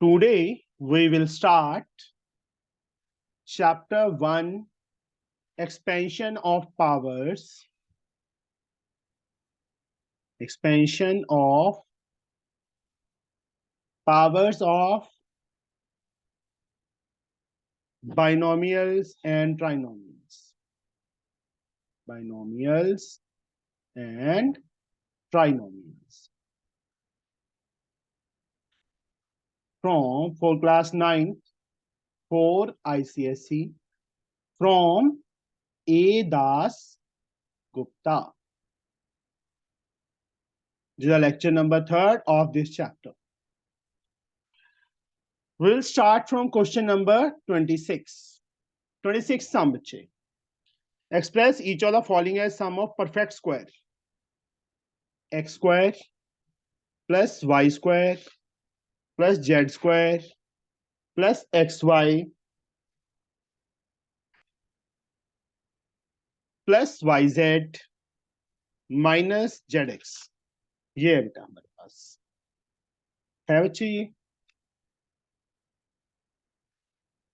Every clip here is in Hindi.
Today we will start chapter 1, expansion of powers. Expansion of powers of binomials and trinomials. Binomials and trinomials. For class 9, for ICSE, from A. Das Gupta. This is the lecture number 3 of this chapter. We'll start from question number 26. 26 sum bache. Express each of the following as sum of perfect square. X square plus y square plus z square plus xy plus yz minus zx. ये है बेटा हमारे पास है बच्चे। ये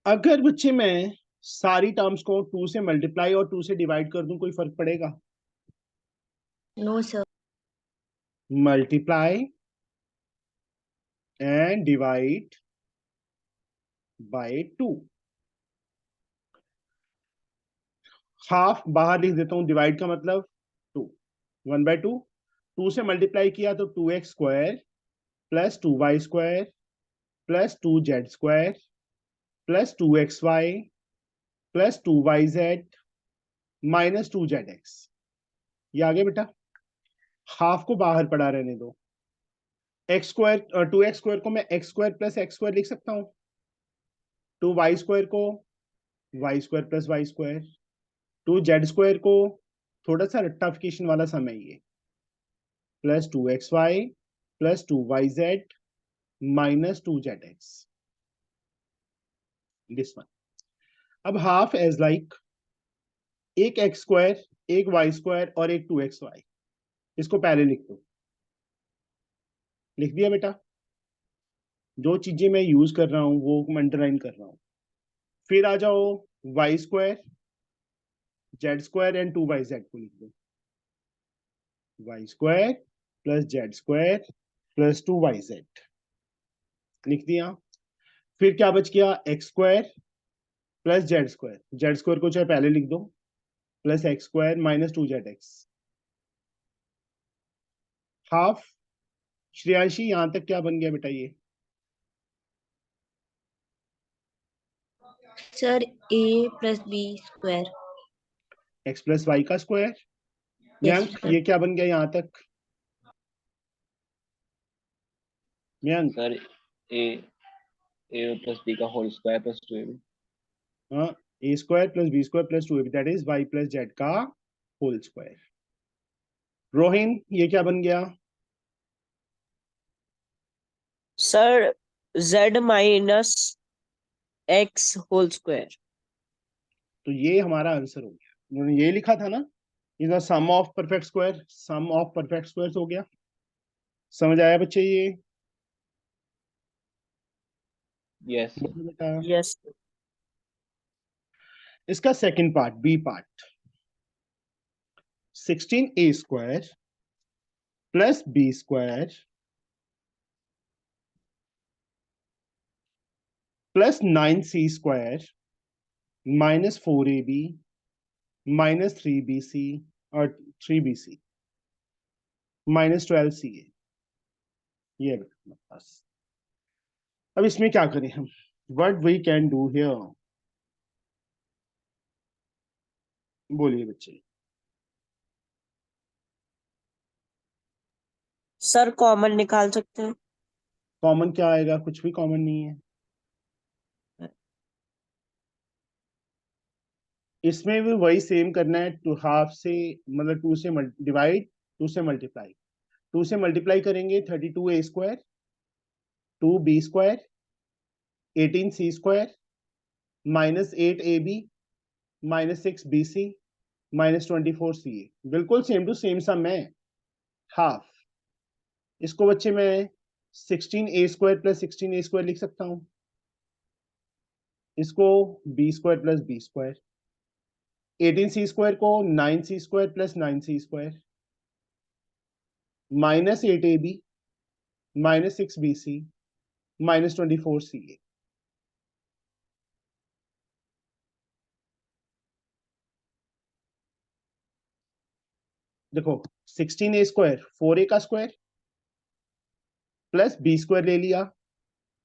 अगर बच्चे मैं सारी टर्म्स को 2 से मल्टीप्लाई और 2 से डिवाइड कर दूं, कोई फर्क पड़ेगा? No sir. Multiply and divide by 2। Half बाहर लिख देता हूं, डिवाइड का मतलब 2, 1/2। 2 से मल्टीप्लाई किया तो 2x square plus 2y square plus 2z square plus 2xy plus 2yz minus 2zx। ये आ गया बेटा। हाफ को बाहर पड़ा रहने दो। एक्स स्क्वायर 2x स्क्वायर को मैं x square plus x square लिख सकता हूं। 2y स्क्वायर को y square plus y square. 2z square को थोड़ा सा रट्टाफिकेशन वाला समय ये plus 2xy plus 2yz minus 2zx। This one. अब हाफ एज लाइक एक x स्क्वायर, एक y स्क्वायर और एक 2xy। इसको पहले लिख दो। लिख दिया बेटा। जो चीजें मैं यूज कर रहा हूं वो मैं अंडरलाइन कर रहा हूं। फिर आ जाओ y square, z square and 2yz को लिख दो। y square plus z square plus 2yz लिख दिया। फिर क्या बच गया? x square plus z square. z square को चाहे पहले लिख दो, plus x square minus 2zx। Half. Shreyanshi यहां तक क्या बन गया बेटा? ये sir a plus B square. x plus Y का स्क्वायर। मयंक ये क्या बन गया यहां तक? Mayank sir a plus b का होल स्क्वायर प्लस 2ab। हाँ, a square plus b square plus 2ab, that is y plus z का होल स्क्वायर। रोहिन ये क्या बन गया? Sir z minus x whole square. तो ये हमारा आंसर हो गया। उन्होंने ये लिखा था ना, is the sum of perfect square. Sum of perfect square हो गया। समझ आया बच्चे? ये यस बेटा। यस। इसका second part, B part. 16a square plus b square plus 9c square minus 4ab minus 3bc और 3bc माइनस 12ca। ये बेटा पास। अब इसमें क्या करें हम? What we can do here? बोलिए बच्चे। सर कॉमन निकाल सकते हैं। कॉमन क्या आएगा? कुछ भी कॉमन नहीं है इसमें भी। वही सेम करना है। टू हाफ से मतलब 2 से डिवाइड, 2 से मल्टीप्लाई। 2 से मल्टीप्लाई करेंगे 32a square, 2b square, 18c square minus 8ab minus 6bc minus 24ca। बिल्कुल सेम टू सेम सम है। हाफ। इसको बच्चे मैं 16a² प्लस 16a² लिख सकता हूं, इसको b² प्लस b², 18c² को 9c² plus 9c² minus 8ab minus 6bc minus 24ca। देखो 16a² 4a का स्क्वायर प्लस b² ले लिया,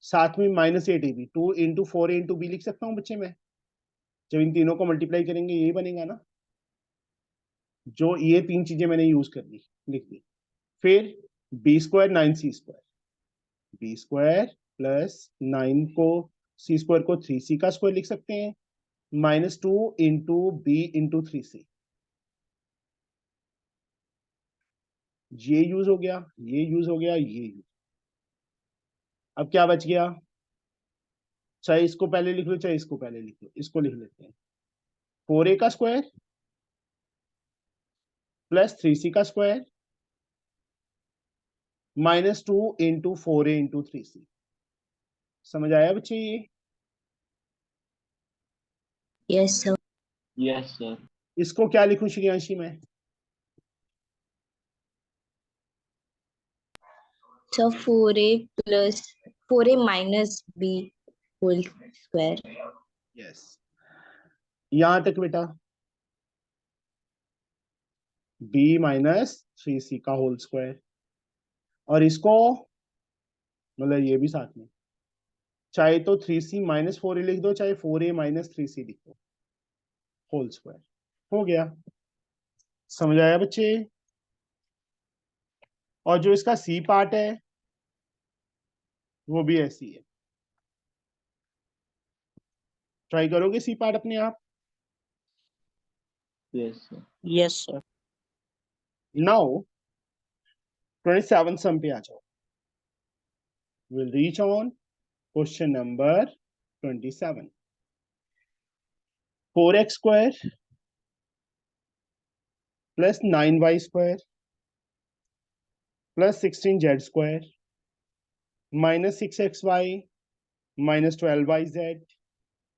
साथ में minus 8ab, 2 into 4a into b लिख सकता हूं बच्चे मैं। जब इन तीनों को मल्टीप्लाई करेंगे ये बनेगा ना, जो ये तीन चीजें मैंने यूज कर ली, लिख दी। फिर b² 9c², b² प्लस 9 को c² को 3c का स्क्वायर लिख सकते हैं, minus 2 into b into 3c। ये यूज हो गया, ये यूज हो गया, ये यूज। अब क्या बच गया, चाहे इसको पहले लिख लो चाहे इसको पहले लिख लो, इसको लिख लेते हैं। 4a का स्क्वायर प्लस 3c का square minus 2 into 4a into 3c। समझ आया बच्चे ये? Yes sir. Yes sir. इसको क्या लिखूं श्रेयांशी मैं? Sir 4a minus b whole square. Yes, यहां तक बेटा b माइनस 3c का होल स्क्वायर, और इसको मतलब ये भी साथ में, चाहे तो 3c माइनस 4a लिख दो, चाहे 4a माइनस 3c लिख दो, होल स्क्वायर हो गया। समझ आया बच्चे? और जो इसका c पार्ट है वो भी ऐसी है। ट्राई करोगे सी पार्ट अपने आप? Yes sir. Yes sir. Now 27 सम पे आ जाओ। Will reach on question number 27। 4x² plus 9y² plus 16z² minus 6xy minus 12yz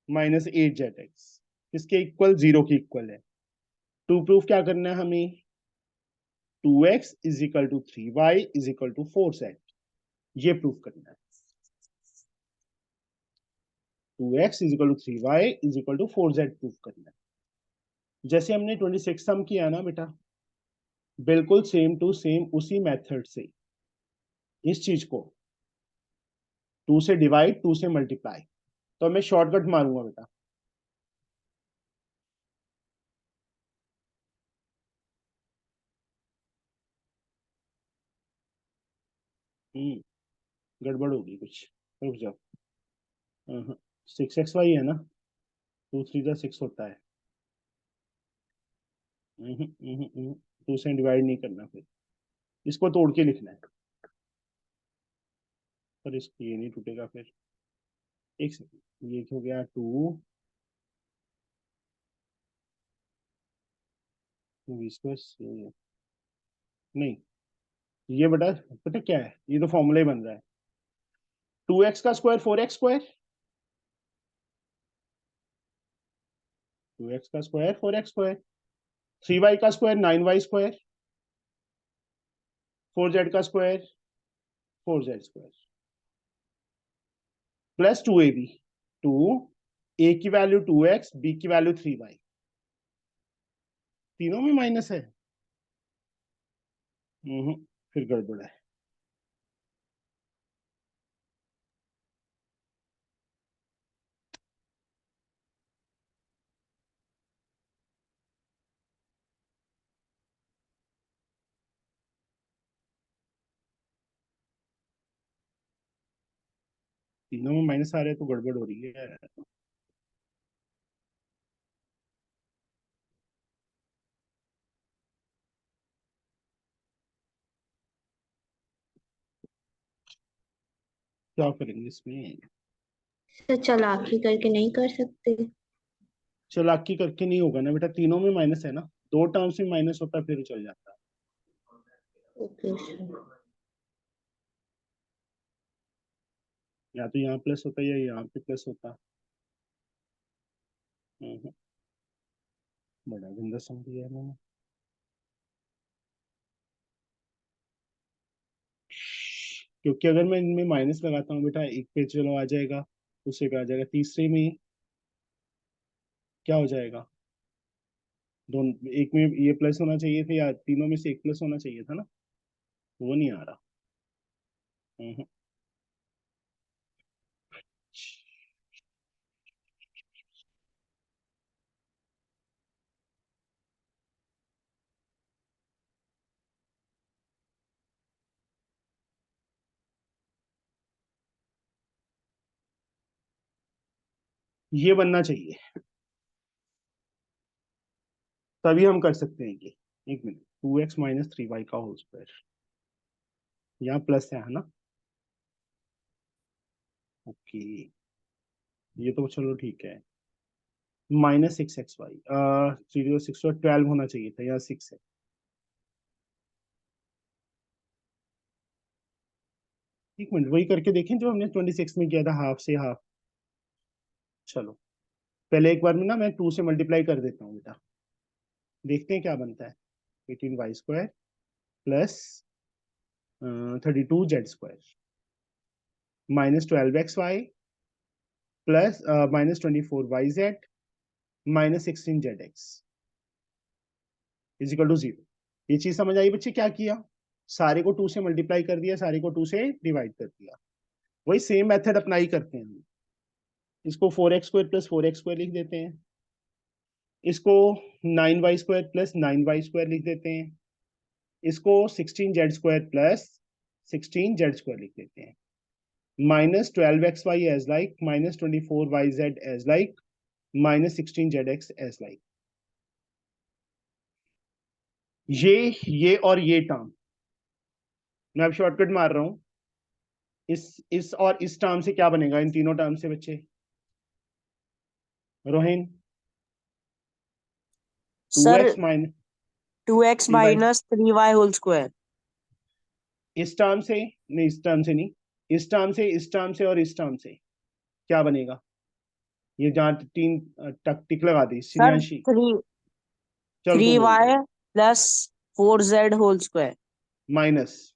minus 8zx इसके इक्वल 0 के इक्वल है। टू प्रूफ क्या करना है हमें? 2x is equal to 3y is equal to 4z, ये प्रूफ करना है। 2x is equal to 3y is equal to 4z proof करना है। जैसे हमने 26 सम किया ना बेटा, बिल्कुल सेम टू सेम उसी मेथड से इस चीज को 2 से डिवाइड 2 से मल्टीप्लाई, तो मैं शॉर्टकट मारूंगा बेटा। गड़बड़ होगी कुछ, रुक जाओ। 6xy है ना, 2 3 जा 6 होता है। 2 से डिवाइड नहीं करना, फिर इसको तोड़ के लिखना है, पर इसको ये नहीं टूटेगा फिर। एक सेकंड, ये हो गया 2 नहीं, ये बेटा पता क्या है, ये तो फॉर्मूला ही बन रहा है। 2x का स्क्वायर 4x², 2x का स्क्वायर 4x², 3y का स्क्वायर 9y², 4z का square 4z² plus 2ab। 2 a की वैल्यू 2x, b की वैल्यू 3y, तीनों में माइनस है। फिर गड़बड़ है। तीनों में माइनस आ रहे हैं तो गड़बड़ हो रही है। क्या करेंगे इसमें? सर चालाकी करके नहीं कर सकते? चालाकी करके नहीं होगा ना बेटा, तीनों में माइनस है ना, दो टर्म्स में माइनस होता फिर चल जाता। Okay sir. या तो यहाँ प्लस होता या यहाँ पे प्लस होता। बड़ा गंदा सम दिया है मैंने। क्योंकि अगर मैं इनमें माइनस लगाता हूँ बेटा, एक पे चलो आ जाएगा, दूसरे पे आ जाएगा, तीसरे में क्या हो जाएगा, दोनों एक में ये प्लस होना चाहिए था, या तीनों में से एक प्लस होना चाहिए था ना, वो नहीं आ रहा। हम्म। ये बनना चाहिए, तभी हम कर सकते हैं ये। एक मिनट, 2x माइनस 3y का होल स्क्वायर, यहाँ प्लस है ना। ओके, ये तो चलो ठीक है। माइनस 6xy, 6 और 12 होना चाहिए था, यहाँ 6 है। एक मिनट, वही करके देखें जो हमने 26 में किया था, हाफ से हाफ। चलो पहले एक बार में ना मैं 2 से मल्टीप्लाई कर देता हूँ बेटा, देखते हैं क्या बनता है। 18y² plus 32z² minus 12xy plus minus 24yz minus 16zx equal to 0। ये चीज समझ आई बच्चे, क्या किया, सारे को 2 से मल्टीप्लाई कर दिया, सारे को 2 से डिवाइड कर दिया। वही सेम मेथड अप्लाई करते हैं हम। इसको 4x² प्लस 4x² लिख देते हैं, इसको 9y² प्लस 9y² लिख देते हैं, इसको 16z² प्लस 16z² लिख देते हैं, minus 12xy as like, minus 24yz as like, minus 16zx as like. ये और ये टर्म मैं अब शॉर्टकट मार रहा हूं। इस और इस टर्म से क्या बनेगा, इन तीनों टर्म से बच्चे, Rohin? Sir 2x minus 2x 3y, minus 3y whole square. इस टर्म से नहीं, इस टर्म से नहीं, इस टर्म से, इस टर्म से और इस टर्म से क्या बनेगा, ये जहां तीन टक टिक लगा दी सर श्रेयांशी, 3 चल तू बोल दे। 3y plus 4z whole square minus,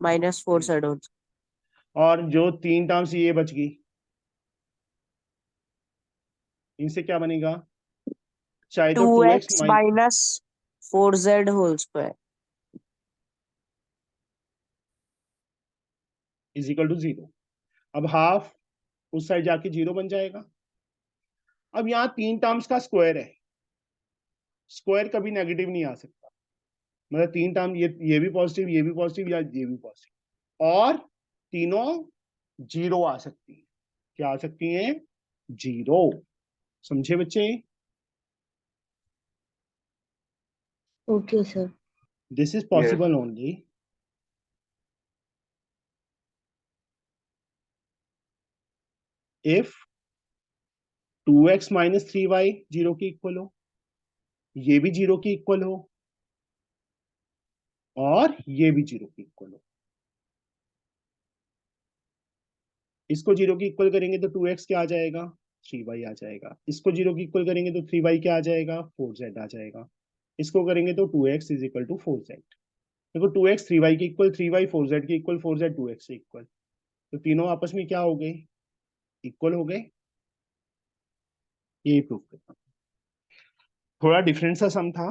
minus 4z whole और जो तीन टर्म्स ये बच गई, इनसे क्या बनेगा, चाहे तो 2x 2x minus 4z whole square. Is equal to 0। अब हाफ उस साइड जाके 0 बन जाएगा। अब यहाँ तीन टर्म्स का स्क्वायर है, स्क्वायर कभी नेगेटिव नहीं आ सकता, मतलब तीन टर्म, ये भी पॉजिटिव, ये भी पॉजिटिव, या ये भी पॉजिटिव, और तीनों जीरो आ सकती है। क्या आ सकती हैं, जीरो। समझे बच्चे? Okay sir. This is Yes. Possible only if 2x minus 3y zero की इक्वल हो, ये भी जीरो की इक्वल हो, और ये भी जीरो की इक्वल हो। इसको जीरो की इक्वल करेंगे तो 2x क्या आ जाएगा, 3y आ जाएगा। इसको जीरो की इक्वल करेंगे तो 3y क्या आ जाएगा, 4z आ जाएगा। इसको करेंगे तो 2x is equal to 4z। देखो 2x 3y की इक्वल, 3y 4z की इक्वल, 4z 2x से इक्वल, तो तीनों आपस में क्या हो गए, इक्वल हो गए। यही प्रूफ करता हूं। थोड़ा डिफरेंट सा सम था,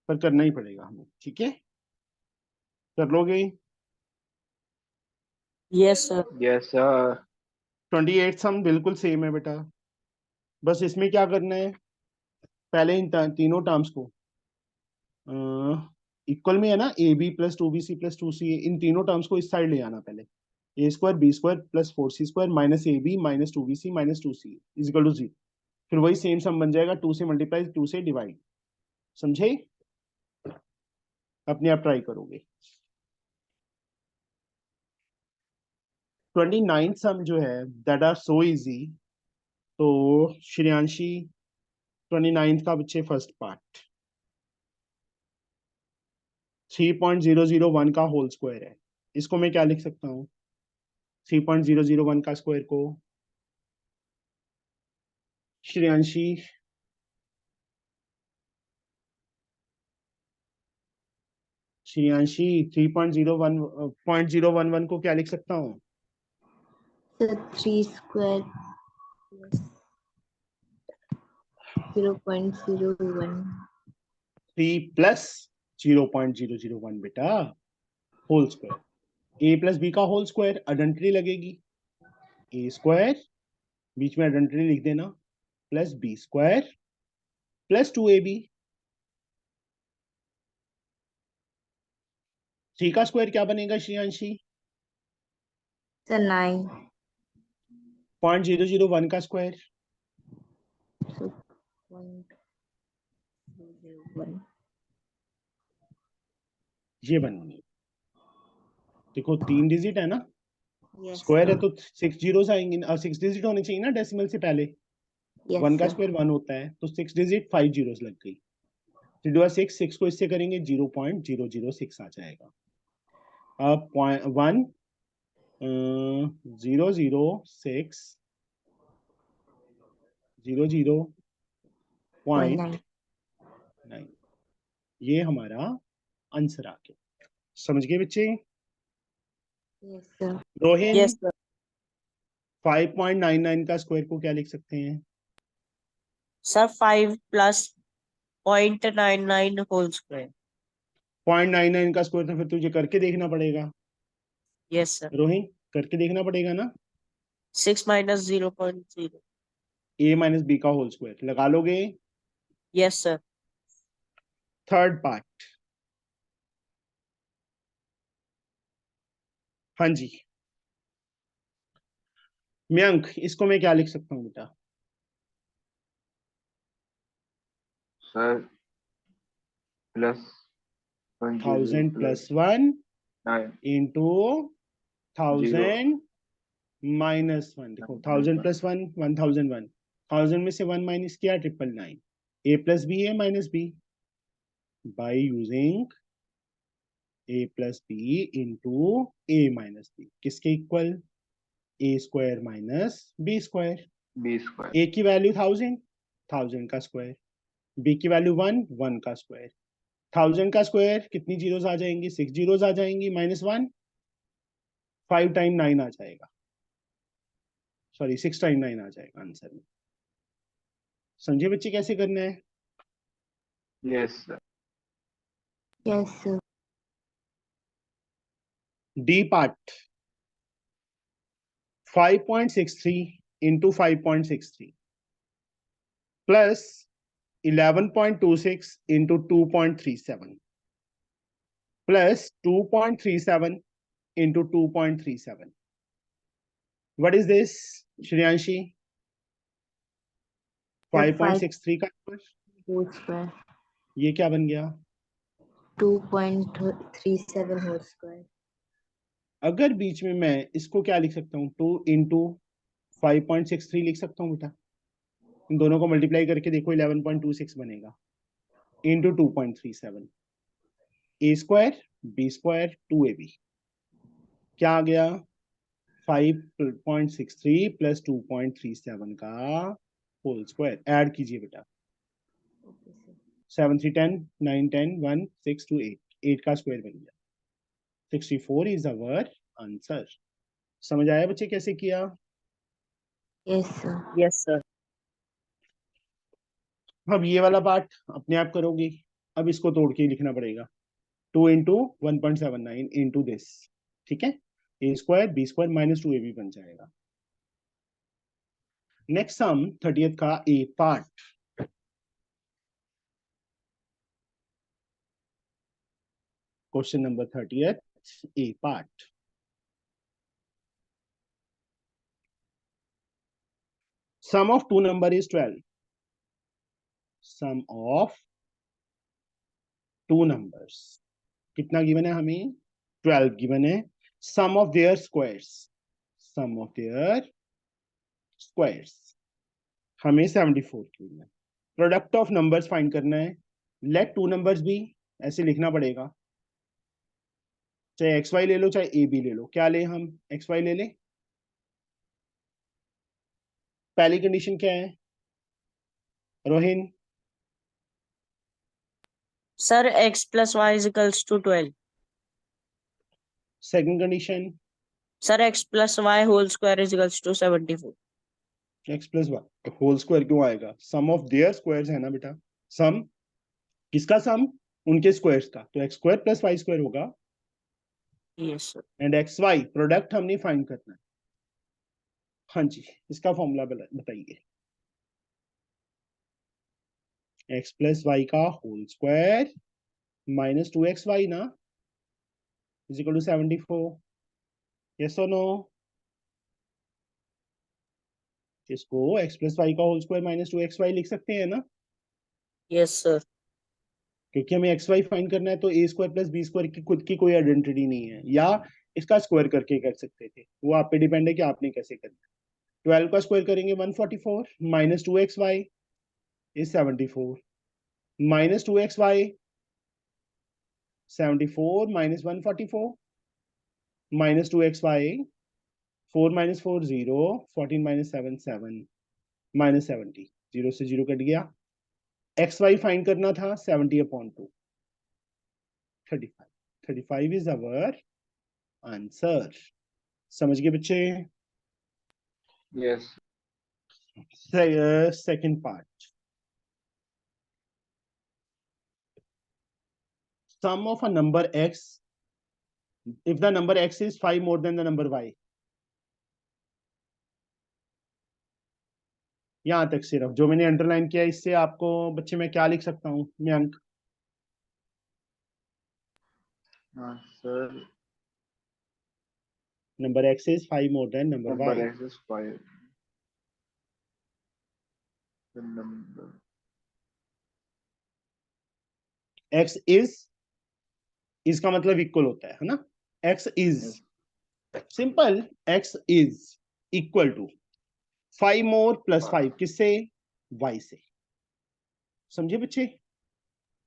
पर करना ही पड़ेगा हमें, ठीक है? कर लोगे? Yes sir. Yes, sir. 28 सम बिल्कुल सेम है बेटा, बस इसमें क्या करना है, पहले इन तीनों टर्म्स को इक्वल में है ना, A B plus 2bc plus 2c, इन तीनों टर्म्स को इस साइड ले आना पहले। a² b² plus 4c² minus ab minus 2bc minus 2c is equal to 0। फिर वही सेम सम बन जाएगा, 2 से मल्टीप्लाई, 2 से डिवाइड। समझे? अपने आप ट्राई करोगे। 29 सम जो है दैट आर सो इजी। तो श्रेयांशी 29 का बच्चे फर्स्ट पार्ट 3.001 का होल स्क्वायर है, इसको मैं क्या लिख सकता हूँ, 3.001 का स्क्वायर को श्रेयांशी श्रेयांशी 3.011 को क्या लिख सकता हूँ? सर 3 स्क्वायर प्लस 0.01 3 प्लस 0.001 बेटा होल स्क्वायर। ए प्लस बी का होल स्क्वायर आइडेंटिटी लगेगी, ए स्क्वायर बीच में आइडेंटिटी लिख देना plus B square plus 2ab। 3 का स्क्वायर क्या बनेगा श्रेयांशी? सर 9 0.001 का स्क्वायर so 0.001 ये बनेगी। देखो 3 डिजिट है ना, यस स्क्वायर है तो 6 जीरोस आएंगे और 6 डिजिट होने चाहिए ना डेसिमल से पहले। 1 का स्क्वायर 1 होता है तो 6 डिजिट 5 जीरोस लग गई। 6 को इससे करेंगे 0.006 आ जाएगा। अब 0.9 ये हमारा आंसर आ गया। समझ गए बच्चे? Yes sir Rohin Yes, sir. 5.99 का स्क्वायर को क्या लिख सकते हैं? Sir, 5 plus 0.99 whole square. 0.99 का स्क्वायर तो फिर तुझे करके देखना पड़ेगा। Yes, sir. रोहिन करके देखना पड़ेगा ना। 6 minus 0.0. a माइनस बी का होल स्क्वायर लगा लोगे। Yes, sir. थर्ड पार्ट, हाँ जी मयंक, इसको मैं क्या लिख सकता हूँ बेटा? Sir plus 1000 plus 1 into 1000 minus 1। देखो 1000 प्लस 1 1001, 1000 में से 1 माइनस किया 999। A plus B A minus B by using A plus B into A minus B किसके इक्वल? A square minus B square. B square A की वैल्यू 1000 का स्क्वायर, बी की वैल्यू 1 का स्क्वायर। 1000 का स्क्वायर कितनी जीरोस आ जाएंगी? 6 जीरोस आ जाएंगी माइनस 1 5 टाइम 9 आ जाएगा, सॉरी 6 टाइम 9 आ जाएगा आंसर में। समझे बच्चे कैसे करना है? Yes sir yes sir D part 5.63 into 5.63 plus 11.26 into 2.37 plus 2.37 into 2.37। What is this Shreyanshi? 5.63 का होल स्क्वायर ये क्या बन गया? 2.37 होल स्क्वायर अगर बीच में मैं इसको क्या लिख सकता हूँ? 2 इंटू 5.63 लिख सकता हूँ बेटा। इन दोनों को मल्टीप्लाई करके देखो 11.26 बनेगा इंटू 2.37। ए स्क्वायर बी स्क्वायर 2ab क्या आ गया? 5.63 प्लस 2.37 का होल स्क्वायर। ऐड कीजिए बेटा। ओके सर 7 3 10 9 10 1 6 2 8 का स्क्वायर बन गया। 64 इज अवर आंसर। समझ आया बच्चे कैसे किया? Yes sir Yes, sir. अब ये वाला पार्ट अपने आप करोगे। अब इसको तोड़ के लिखना पड़ेगा 2 इंटू 1.79 इंटू दिस, ठीक है? A square B square minus 2ab बन जाएगा। नेक्स्ट सम 30th का A part. Question number 30th A part. Sum of two number is 12. Sum of two numbers कितना गिवन है हमें? 12 गिवन है। Sum of their squares, sum of their squares हमें 74 गिवन है। प्रोडक्ट ऑफ नंबर्स फाइंड करना है। लेट टू नंबर्स भी, ऐसे लिखना पड़ेगा। चाहे एक्स वाई ले लो चाहे ए बी ले लो। क्या ले हम? एक्स वाई ले ले। पहली कंडीशन क्या है Rohin? Sir, x plus y is equals to 12. Second condition? Sir, x plus y whole square is equals to 74. X plus Y whole square क्यों आएगा? सम ऑफ देयर स्क्वायर्स है ना बेटा। सम किसका? सम उनके स्क्वायर्स का, तो X square plus Y square होगा। Yes, sir. And X Y product हमने फाइंड करना है। हाँ जी, इसका फॉर्मूला बताइए। एक्स प्लस वाई का होल स्क्वायर माइनस 2xy ना इज इक्वल टू 74। यस और नो? इसको एक्स प्लस वाई का होल स्क्वायर माइनस 2xy लिख सकते हैं ना, Yes, sir. क्योंकि हमें एक्स वाई फाइंड करना है। तो ए स्क्वायर प्लस बी स्क्वायर की खुद की कोई आइडेंटिटी नहीं है, या इसका स्क्वायर करके कर सकते थे, वो आप पे डिपेंड है कि आपने कैसे करना है। 12 का स्क्वायर करेंगे 144 minus 2xy is 74 minus 2xy 74 minus 144 minus 2xy 4 minus 4 0 14 minus 7 7 minus 70 0 से 0 कट गया। एक्स वाई फाइंड करना था 70/2 35 35 इज अवर आंसर। समझ गए बच्चे? Yes. Second part, sum of a number x if the number x is 5 more than the number y। यहां तक सिर्फ जो मैंने अंडरलाइन किया, इससे आपको बच्चे मैं क्या लिख सकता हूं Mayank? Sir, number x is 5 more than number number y। x is 5. The number x is का मतलब इक्वल होता है ना? x is Yes. Simple, x is equal to 5 more plus 5 किससे? y से। समझे बच्चे?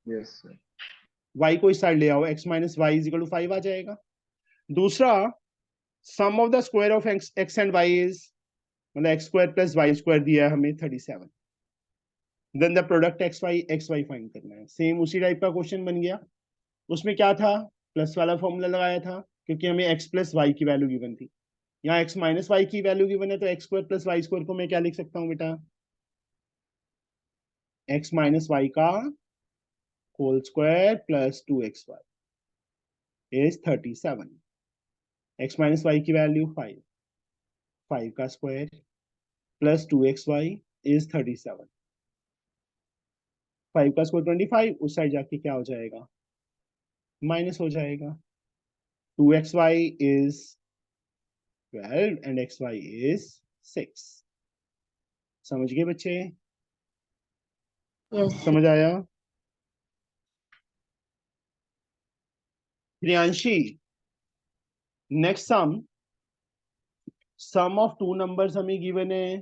Yes, sir. y को इस साइड ले आओ, x minus Y is equal to 5 आ जाएगा। दूसरा, sum of the square of x and y is, मतलब x square plus Y square दिया है हमें 37। Then the product xy find करना है। सेम उसी टाइप का क्वेश्चन बन गया। उसमें क्या था? प्लस वाला फॉर्मूला लगाया था, क्योंकि हमें x प्लस वाई की वैल्यू गिवन थी। यहाँ x माइनस वाई की वैल्यू गिवन है, तो x square plus Y square को मैं क्या लिख सकता हूँ बेटा? x माइनस वाई का whole square plus 2xy is 37। x minus Y की वैल्यू 5, 5 का स्क्वायर प्लस 2xy इज 37। 5 का स्क्वायर 25, उस साइड जाके क्या हो जाएगा? माइनस हो जाएगा। 2xy is 12 and xy is 6। समझ गए बच्चे? यस समझ आया? Priyanshi, next sum of two numbers हमें गिवन है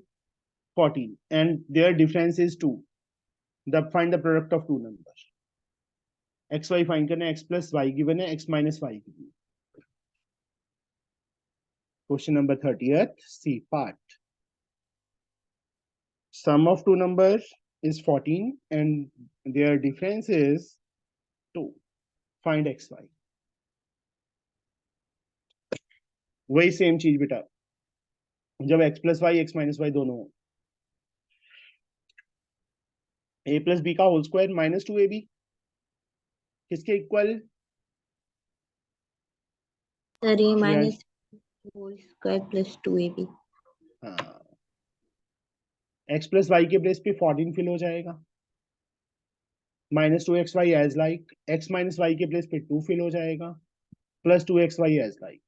14 and their difference is 2। Find the product of two number. X Y find करना है, एक्स प्लस वाई गिवन है, एक्स माइनस वाई गिवन है। Question number 30th C part. Sum of two numbers is 14 and their difference is 2. Find xy। वही सेम चीज बेटा, जब x plus Y X minus Y दोनों हो। a प्लस बी का होल स्क्वायर माइनस 2ab किसके इक्वल? सर, ये minus whole square plus 2ab। हाँ, x प्लस वाई के प्लेस पे 14 फिल हो जाएगा, minus 2xy as like, x minus Y के प्लेस पे 2 फिल हो जाएगा, प्लस 2xy एज लाइक।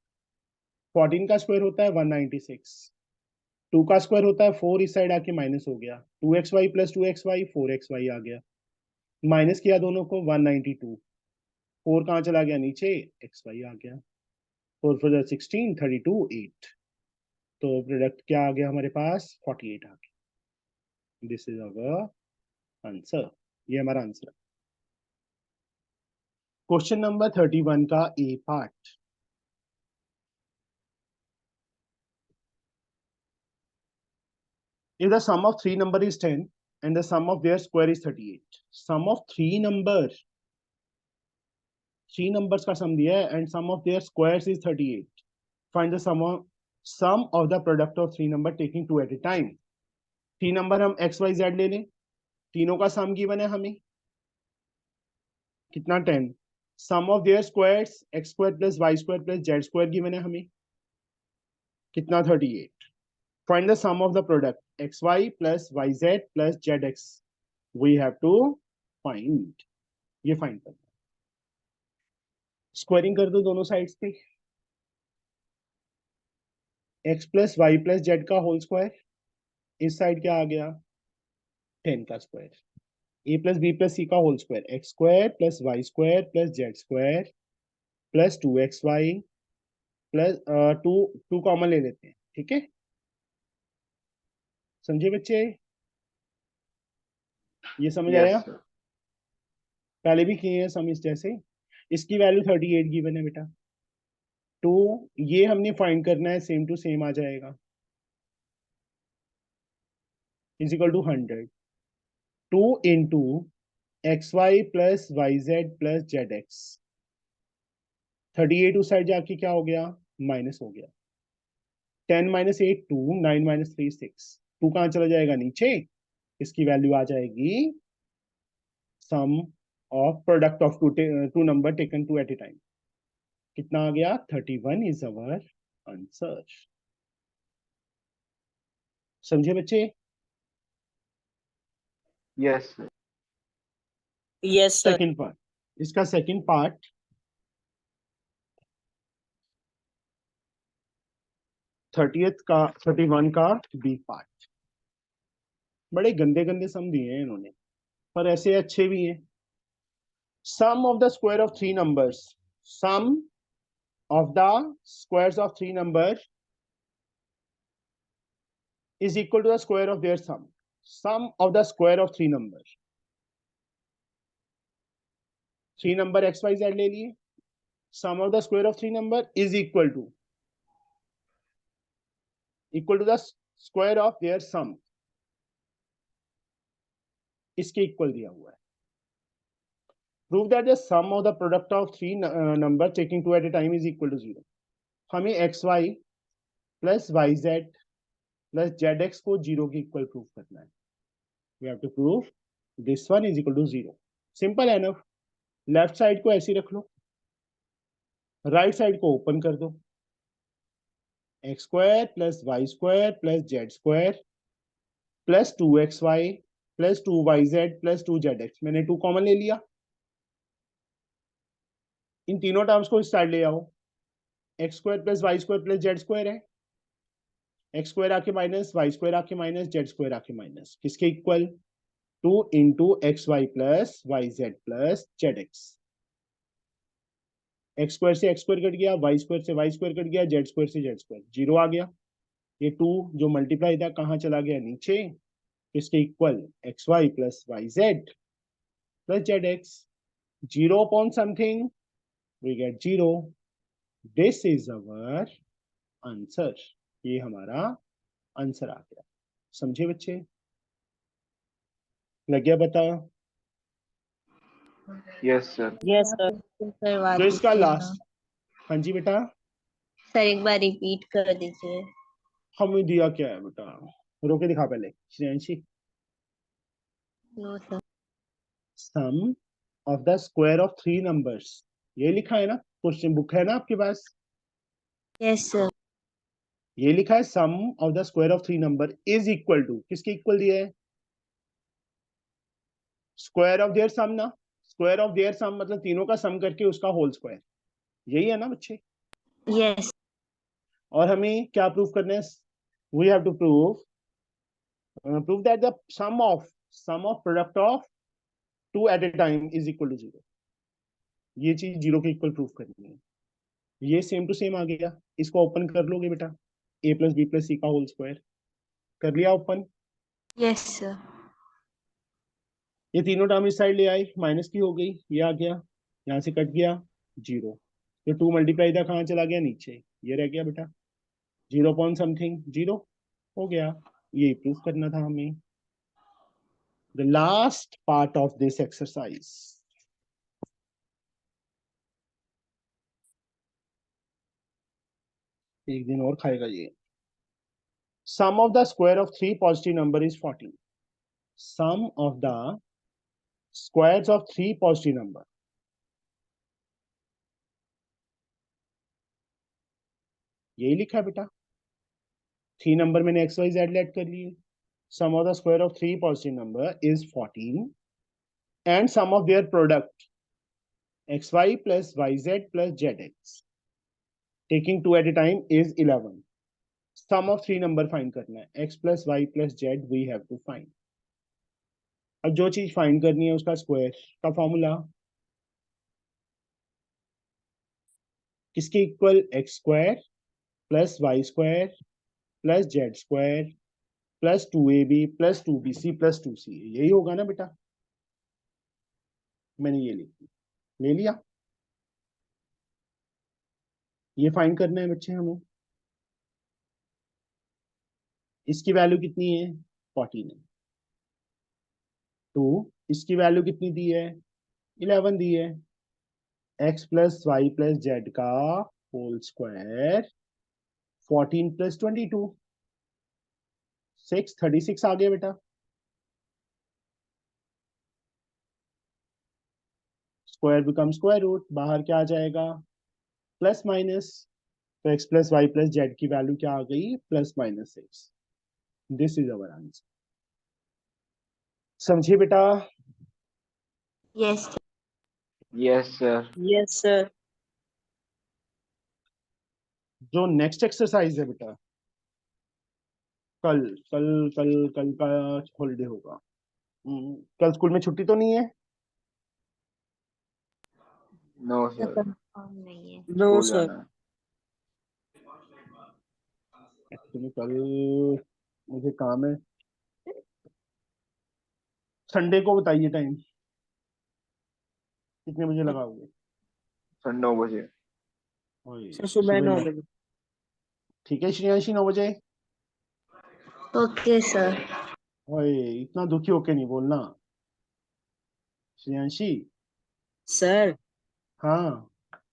14 का स्क्वायर होता है 196, 2 का स्क्वायर होता है 4, इस साइड आके माइनस हो गया, 2xy प्लस 2xy 4xy आ गया, माइनस किया दोनों को 192, 4 कहाँ चला गया नीचे, xy आ गया, 4 4 16 32 8। तो प्रोडक्ट क्या आ गया हमारे पास? 48 आ गया। This is our answer. ये हमारा आंसर है। क्वेश्चन नंबर 31 का A part. if the sum of three number is 10 and the sum of their square is 38, sum of three numbers का sum दिया है and sum of their squares is 38, find the sum of the product of three number taking two at a time. तीन नंबर हम x y z ले लें, तीनों का सम गिवन है हमें कितना 10, sum of their squares x square plus y square plus z square given है हमें कितना 38, find the sum of the product xy plus yz plus zx, we have to find, ये फाइंड करना, स्क्वायरिंग कर दो दोनों साइड्स पे, x plus Y plus Z का होल स्क्वायर, इस साइड क्या आ गया 10 का square, a plus B plus C का whole square, X square plus Y square plus Z square plus 2xy plus 2 common ले लेते हैं, ठीक है, समझे बच्चे, ये समझ आया, sir. पहले भी किए हैं सम इस जैसे, इसकी वैल्यू 38 गिवन है बेटा, तो ये हमने फाइंड करना है, सेम टू सेम आ जाएगा, is equal to 100, 2 into xy प्लस yz प्लस zx, 38 उस साइड जाके क्या हो गया माइनस हो गया, 10 माइनस 8 2, 9 माइनस 3 6, 2 कहाँ चला जाएगा नीचे, इसकी वैल्यू आ जाएगी sum of product of two number taken two at a time, कितना आ गया 31 इज अवर आंसर, समझे बच्चे, Yes, sir. Yes, sir. Second part, इसका सेकंड पार्ट 30th का 31 का बी पार्ट, बड़े गंदे गंदे सम दिए हैं इन्होंने, पर ऐसे अच्छे भी हैं, sum of the square of three numbers, sum of the squares of three number is equal to the square of their sum, sum of the square of three number, three number X Y Z ले लिए, sum of the square of three number is equal to the square of their sum, इसके इक्वल दिया हुआ है, prove that the sum of the product of three number taking two at a time is equal to 0, हमें X Y plus Y Z plus Z X को 0 के इक्वल प्रूव करना है, we have to prove this one is equal to 0, simple है ना, लेफ्ट साइड को ऐसे रख लो, राइट साइड को ओपन कर दो, X square plus Y square plus Z square plus 2xy plus 2yz plus 2zx, मैंने 2 कॉमन ले लिया, इन तीनों टर्म्स को इस साइड ले आओ, X square plus Y square plus Z square है, एक्स स्क्वायर आके माइनस वाई स्क्वायर आके माइनस जेड स्क्वायर आके माइनस, किसके equal 2 into X Y plus Y Z plus Z X, X square से एक्स स्क्वायर कट गया, वाई स्क्वायर से वाई स्क्वायर कट गया, जेड स्क्वायर से जेड स्क्वायर, 0 आ गया, ये 2 जो मल्टीप्लाई था कहाँ चला गया नीचे, इसके equal X Y plus Y Z plus Z X, 0 upon something we get 0, this is our answer, ये हमारा आंसर आ गया, समझे बच्चे, लग गया बता, Yes, sir. Yes, sir. करवा जो इसका दीजिए ना। लास्ट, हाँ जी बेटा, सर एक बार रिपीट कर दीजिए। हमें दिया क्या है बेटा, रोके दिखा पहले श्रेयांशी, no sir. Sum of the square of three numbers, ये लिखा है ना, क्वेश्चन बुक है ना आपके पास, यस सर। ये लिखा है sum of the square of three number is equal to, किसके इक्वल दिया है, स्क्वायर ऑफ देयर सम ना, स्क्वायर ऑफ देयर सम मतलब तीनों का सम करके उसका होल स्क्वायर, यही है ना बच्चे, यस। और हमें क्या प्रूव करना है, we have to prove that the sum of product of two at a time is equal to 0, ये चीज 0 के इक्वल प्रूव करनी है, ये सेम टू सेम आ गया, इसको ओपन कर लोगे बेटा, a plus B plus C का होल स्क्वायर कर लिया ओपन, यस सर। ये तीनों टर्म इस साइड ले आए, माइनस की हो गई, ये आ गया, यहाँ से कट गया 0, तो 2 मल्टीप्लाई था कहाँ चला गया नीचे, ये रह गया बेटा, 0 अपॉन समथिंग 0 हो गया, ये प्रूव करना था हमें। The last part of this exercise, एक दिन और खाएगा ये। Sum of the square of three positive number is 14। Sum of the squares of three positive number, यही लिखा है बेटा। थ्री नंबर मैंने एक्स वाई जेड ऐड कर लिए। Sum of the square of three positive number is 14 and sum of their product X Y plus Y Z plus Z X taking two at a time is 11। Sum of three number find करना है, X plus Y plus Z we have to find. अब जो चीज फाइंड करनी है उसका स्क्वायर का फॉर्मूला किसके इक्वल, X square plus Y square plus Z square plus 2ab plus 2bc plus 2c, यही होगा ना बेटा। मैंने ये ले लिया। ये फाइंड करना है बच्चे हमें। इसकी वैल्यू कितनी है, 14 है। तो इसकी वैल्यू कितनी दी है, 11 दी है। X plus Y plus Z का होल स्क्वायर 14 प्लस 22, 36 आ गया बेटा। स्क्वायर बिकम स्क्वायर रूट, बाहर क्या आ जाएगा, प्लस माइनस। तो X plus Y plus Z की वैल्यू क्या आ गई, +6। This is our answer. समझिए बेटा। Yes yes sir. Yes, sir. जो नेक्स्ट एक्सरसाइज है बेटा, कल कल कल कल का हॉलीडे होगा। कल स्कूल में छुट्टी तो नहीं है। नो सर, सर, कंफर्म नहीं है। No, school sir. जाना है। एक्चुअली कल मुझे काम है। संडे को बताइए टाइम कितने बजे लगाओगे। सर 9 बजे। ओए, Sir, सुबह सुबह 9 9। बजे. ठीक है श्रेयांशी, 9 बजे। Okay sir. ओए, इतना दुखी होके नहीं बोलना श्रेयांशी। Sir, हाँ,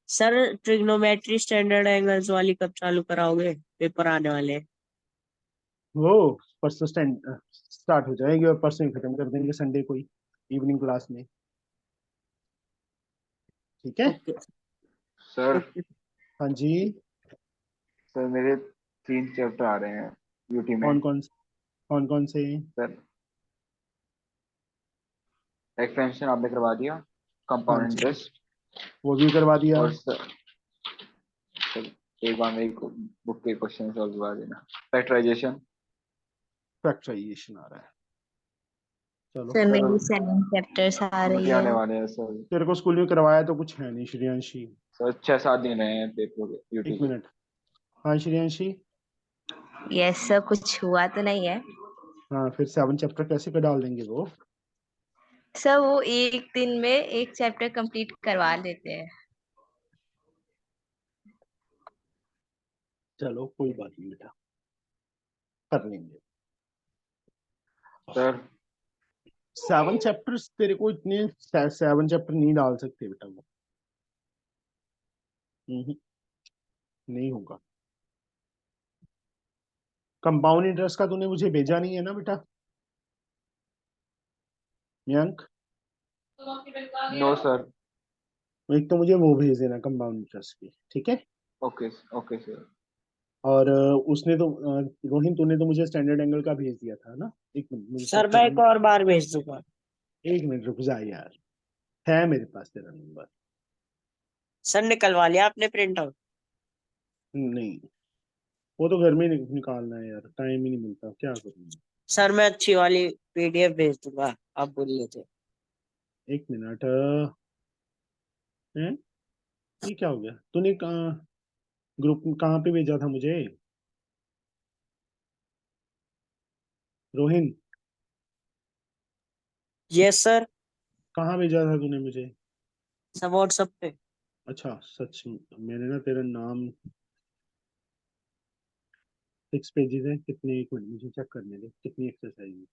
सर ट्रिग्नोमेट्री स्टैंडर्ड एंगल्स वाली कब चालू कराओगे, पेपर आने वाले हैं. वो परसों स्टार्ट हो जाएगी और परसों ही खत्म कर देंगे, संडे को ही इवनिंग क्लास में। ठीक है। ओके. Sir okay. हाँ जी। सर मेरे 3 चैप्टर आ रहे हैं यूटी में। कौन कौन कौन कौन से। सर एक्सपेंशन आपने करवा दिया, हाँ कंपाउंड जी, इंटरेस्ट। वो भी करवा दिया। और सर एक बार मेरी बुक के क्वेश्चन सॉल्व करवा देना। फैक्टराइजेशन। फैक्टराइजेशन आ रहा है। चलो, सर सर मेरी 7 चैप्टर्स आ यूटी रही है। आने वाले हैं सर। तेरे को स्कूल में करवाया तो कुछ है नहीं श्रेयांशी। सर 6-7 दिन रहे हैं पेपर के यूटी एक के। मिनट। हाँ श्रेयांशी। यस सर, कुछ हुआ तो नहीं है। हाँ, फिर 7 चैप्टर कैसे कर डाल देंगे वो। सर वो एक दिन में एक चैप्टर कंप्लीट करवा लेते हैं। चलो कोई बात नहीं बेटा, कर लेंगे। सर 7 चैप्टर्स तेरे को इतने 7 चैप्टर नहीं डाल सकते बेटा वो। हम्म, नहीं होगा। कंपाउंड इंटरेस्ट का तूने मुझे भेजा नहीं है ना बेटा मयंक। No sir. एक तो मुझे वो भेज देना कंपाउंड इंटरेस्ट की, ठीक है। Okay okay sir. और उसने तो रोहिन तूने तो मुझे स्टैंडर्ड एंगल का भेज दिया था ना। एक मिनट मुझे सर चेक मैं करने एक और बार भेज दूंगा. एक मिनट रुक जा यार, है मेरे पास तेरा नंबर। सर निकलवा लिया आपने प्रिंट आउट. नहीं, वो तो घर में निकालना है यार, टाइम ही नहीं मिलता, क्या करूँ। सर मैं अच्छी वाली पीडीएफ भेज दूंगा, आप बोल लेते. एक मिनट हैं, ये क्या हो गया, तूने ग्रुप कहाँ पे भेजा था मुझे, रोहिन। Yes sir. कहाँ भेजा था तूने मुझे। सब व्हाट्सएप पे. अच्छा सच, मैंने ना तेरा नाम 6 पेजेस हैं, कितने, एक मिनट मुझे चेक करने दे कितनी एक्सरसाइज है।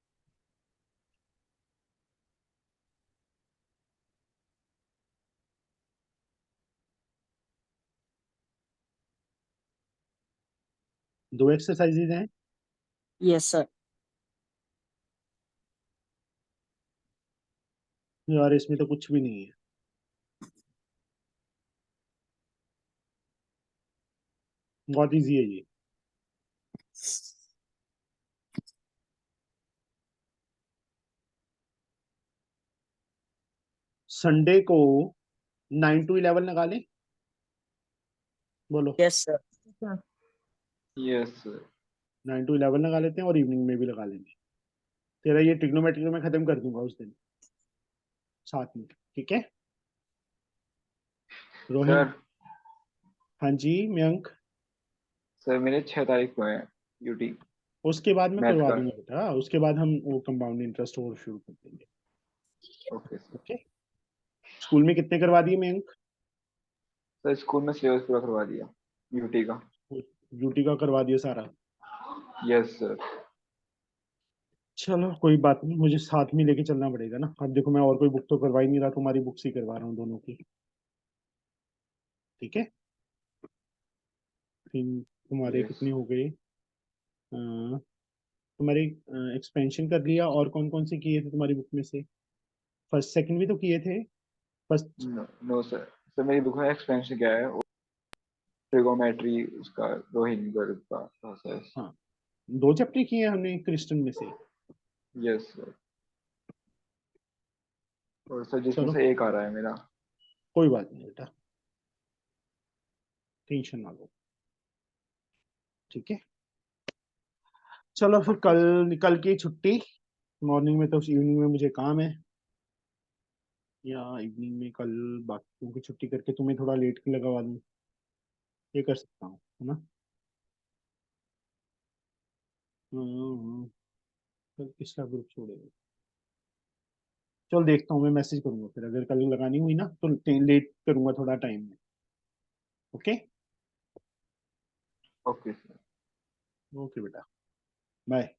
दो एक्सरसाइजेज हैं। Yes sir. यार इसमें तो कुछ भी नहीं है। बहुत इजी है ये। संडे को 9 to 11 लगा ले, बोलो। Yes sir. Yes sir. 9 to 11 लगा लेते हैं और इवनिंग में भी लगा लेंगे। तेरा ये ट्रिग्नोमेट्री में खत्म कर दूंगा उस दिन साथ में, ठीक है रोहित? सर हाँ जी मयंक। सर मेरे 6 तारीख को है यूटी उसके बाद मैं मैथ करवा का। दूंगा बेटा, उसके बाद हम वो कंपाउंड इंटरेस्ट और शुरू कर देंगे। Okay sir. ओके। स्कूल में कितने करवा दिए मयंक? सर स्कूल में सिलेबस पूरा करवा दिया यूटी का। यूटी का करवा दिया सारा? Yes sir. चलो कोई बात नहीं, मुझे साथ में लेके चलना पड़ेगा ना। अब देखो मैं और कोई बुक तो करवा ही नहीं रहा, तुम्हारी बुक्स ही करवा रहा हूँ दोनों की, ठीक है? फिर तुम्हारे यस कितने हो गए? तुम्हारे एक्सपेंशन कर लिया, और कौन कौन से किए थे तुम्हारी बुक में से? फर्स्ट सेकंड भी तो किए थे। फर्स्ट। No sir. सर मेरी बुक में एक्सपेंशन क्या है, ट्रिगोमेट्री उसका रोहिंग्टन का प्रोसेस। हाँ, 2 चैप्टर किए हैं हमने क्रिस्टन में से। Yes sir. और सर जिसमें चलो से एक आ रहा है मेरा। कोई बात नहीं बेटा, टेंशन ना लो, ठीक है? चलो फिर ओके सर। कल की छुट्टी। मॉर्निंग में तो, इवनिंग में मुझे काम है, या इवनिंग में कल बाकियों की छुट्टी करके तुम्हें थोड़ा लेट लगवा दूँ, ये कर सकता हूँ, है ना? हम्म, कल किसका ग्रुप छोड़ेगा? चल देखता हूँ, मैं मैसेज करूंगा फिर, अगर कल लगानी हुई ना तो लेट करूंगा थोड़ा टाइम में। ओके। Okay sir. ओके बेटा, बाय।